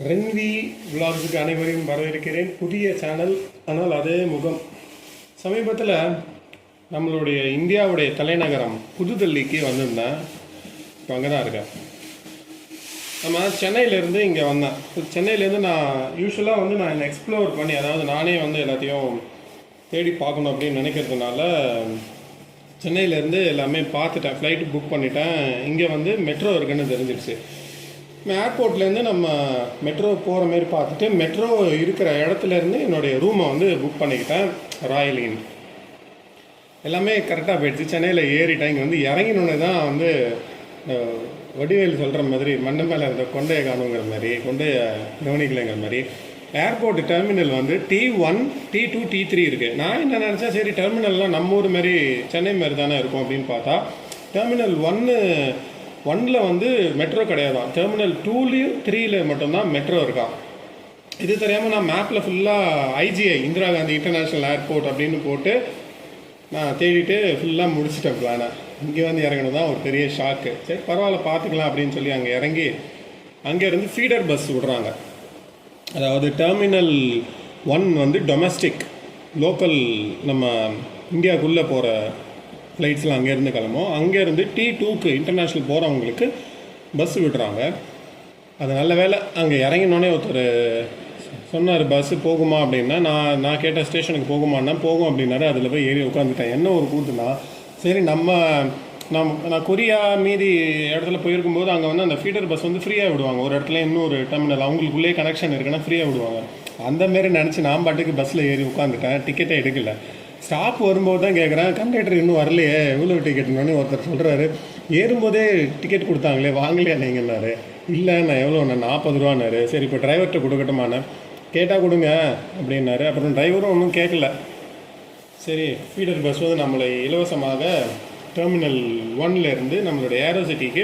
ரென்வி விலாகுக்கு அனைவரையும் வரவேற்கிறேன். புதிய சேனல், ஆனால் அதே முகம். சமீபத்தில் நம்மளுடைய இந்தியாவுடைய தலைநகரம் புதுடெல்லிக்கு வந்திருந்தேன். இப்போ அங்கே தான் இருக்கேன். நம்ம சென்னையிலேருந்து இங்கே வந்தேன். சென்னையிலேருந்து நான் யூஸ்வலாக நான் எக்ஸ்ப்ளோர் பண்ணி, அதாவது நானே எல்லாத்தையும் தேடி பார்க்கணும் அப்படின்னு நினைக்கிறதுனால சென்னையிலேருந்து எல்லாமே பார்த்துட்டேன். ஃப்ளைட்டு புக் பண்ணிட்டேன். இங்கே மெட்ரோ இருக்குன்னு தெரிஞ்சிடுச்சு. ஏர்போர்ட்லேருந்து நம்ம மெட்ரோ போகிற மாரி பார்த்துட்டு மெட்ரோ இருக்கிற இடத்துலேருந்து என்னுடைய ரூமை புக் பண்ணிக்கிட்டேன். ராயல் இன் எல்லாமே கரெக்டாக போயிடுச்சு. சென்னையில் ஏறிட்டேன். இங்கே இறங்கினோடனே தான் வடிவேல் சொல்கிற மாதிரி மண்ணு மேலே இருந்த கொண்டையை காணுங்கிற மாதிரி, கொண்டைய கவனிக்கலைங்கிற மாதிரி airport terminal T1, T2, T3 இருக்குது. நான் என்ன நினச்சேன், சரி டெர்மினல்லாம் நம்ம ஊர் மாதிரி சென்னை மாதிரி தானே இருக்கும் அப்படின்னு பார்த்தா டெர்மினல் 1ல் மெட்ரோ கிடையாதான். டெர்மினல் 2லையும் 3ல மட்டும்தான் மெட்ரோ இருக்கான். இது தெரியாமல் நான் மேப்பில் ஃபுல்லாக IGI Indira Gandhi international airport அப்படின்னு போட்டு நான் தேடிட்டு ஃபுல்லாக முடிச்சிட்டேன் பிளானை. இங்கே இறங்கணும் தான் ஒரு பெரிய ஷாக்கு. சரி பரவாயில்ல பார்த்துக்கலாம் அப்படின்னு சொல்லி அங்கே இறங்கி அங்கேருந்து ஃபீடர் பஸ் விடுறாங்க. அதாவது டெர்மினல் 1 டொமஸ்டிக் லோக்கல் நம்ம இந்தியாவுக்குள்ளே போகிற ஃப்ளைட்ஸ்லாம் அங்கேருந்து கிளம்பும். அங்கேருந்து T2க்கு இன்டர்நேஷ்னல் போகிறவங்களுக்கு பஸ் விடுறாங்க. அது நல்ல வேலை. அங்கே இறங்கினோடனே ஒருத்தர் சொன்னார் பஸ்ஸு போகுமா அப்படின்னா, நான் கேட்ட ஸ்டேஷனுக்கு போகுமான்னா போகும் அப்படின்னாரு. அதில் போய் ஏறி உட்காந்துட்டேன். என்ன ஒரு கூத்துனா, சரி நான் கொரியா மீதி இடத்துல போயிருக்கும்போது அங்கே அந்த ஃபீடர் பஸ் ஃப்ரீயாக விடுவாங்க. ஒரு இடத்துல இன்னொரு டெர்மினல் அவங்களுக்குள்ளே கனெக்ஷன் இருக்குன்னா ஃப்ரீயாக விடுவாங்க. அந்தமாரி நினச்சி நான் பாட்டுக்கு பஸ்ஸில் ஏறி உட்காந்துட்டேன். டிக்கெட்டே எடுக்கலை. ஸ்டாப் வரும்போது தான் கேட்குறேன், கண்டக்டர் இன்னும் வரலையே, எவ்வளோ டிக்கெட்னு ஒருத்தர் சொல்கிறாரு. ஏறும்போதே டிக்கெட் கொடுத்தாங்களே, வாங்கலையா நீங்கன்னாரு. இல்லை நான் எவ்வளோண்ணா, 40 ரூபான்னாரு. சரி இப்போ டிரைவர்கிட்ட கொடுக்கட்டுமாண்ணே, கேட்டால் கொடுங்க அப்படின்னாரு. அப்புறம் டிரைவரும் ஒன்றும் கேட்கல. சரி ஃபீடர் பஸ் நம்மளை இலவசமாக டெர்மினல் 1லேருந்து நம்மளுடைய ஏரோசிட்டிக்கு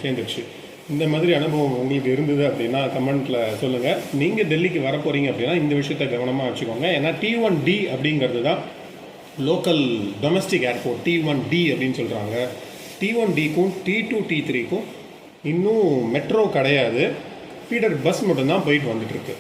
சேர்ந்துருச்சு. இந்த மாதிரி அனுபவம் உங்களுக்கு இருந்தது அப்படின்னா கமெண்ட்டில் சொல்லுங்கள். நீங்கள் டெல்லிக்கு வர போகிறீங்க அப்படின்னா இந்த விஷயத்தை கவனமாக வச்சுக்கோங்க. ஏன்னா T1D அப்படிங்கிறது தான் லோக்கல் டொமஸ்டிக் ஏர்போர்ட். T1D அப்படின்னு சொல்கிறாங்க. T1Dக்கும் T2, T3க்கும் இன்னும் மெட்ரோ கிடையாது. ஃபீடர் பஸ் மட்டும்தான் போயிட்டு வந்துட்டுருக்கு.